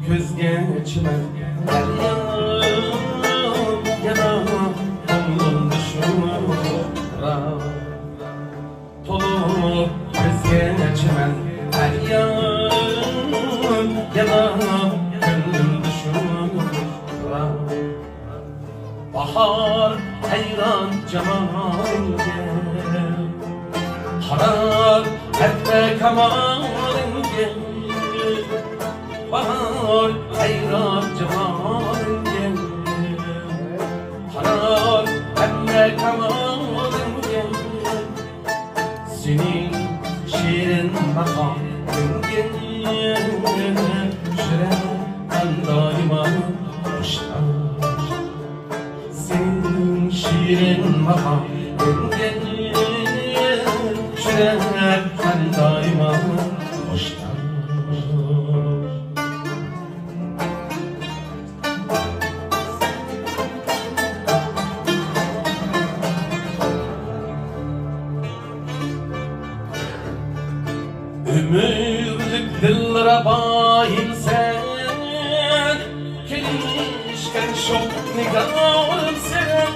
göz geçmez her yanım yanım Oğlum düşura Dolu göz geçmez her yanım yanım Gönlüm düşura Bahar hayran cemalin gel Harar hep kamalin gel Bahar hayran cemalin gel Harar hep kamalin gel Senin şiirin makamın gel Şirin ben daima hoşlan Senin şiirin makamın gel Şirin ben daima hoşlan Ömürlük dilrabayım sen Kelişken şok nigahım sen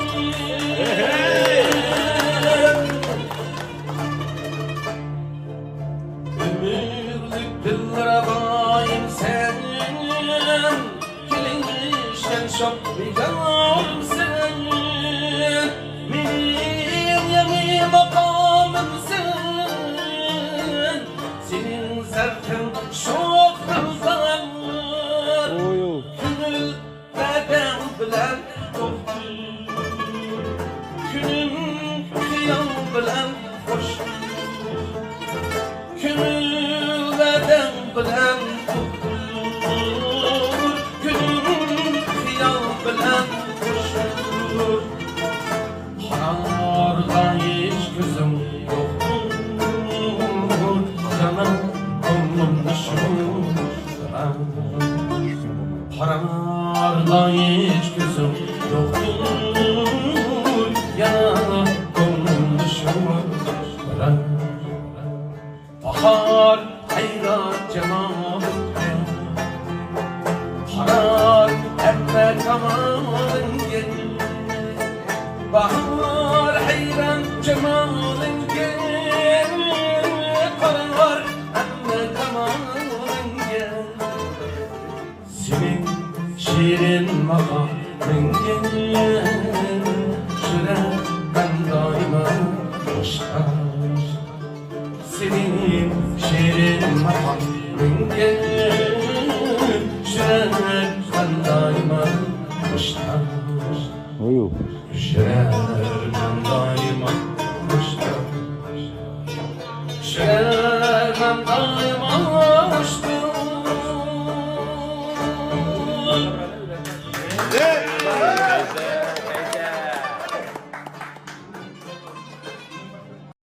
Ömürlük dilrabayım sen Kelişken şok nigahım sen Benim yemi makamım sen Senin zevkin çok hızlan Künül beden bilen doktur Künüm kıyam bilen hoştur Künül beden bilen doktur Künüm kıyam bilen hoştur Hararda hiç gözüm yoktur Canım Oğlum düşura Hararda hiç gözüm yoktur Yanım oğlum düşura Bahar hayran cemalin Harar hep kamalin gel Bahar hayran cemalin gel Harar hep kamalin gel Senin şiirin makamın gel Şirin ben daima hoşlan Senin şiirin makamın gel Şirin ben daima hoşlan Şirin ben daima hoşlan Şirin ben daima hoşlan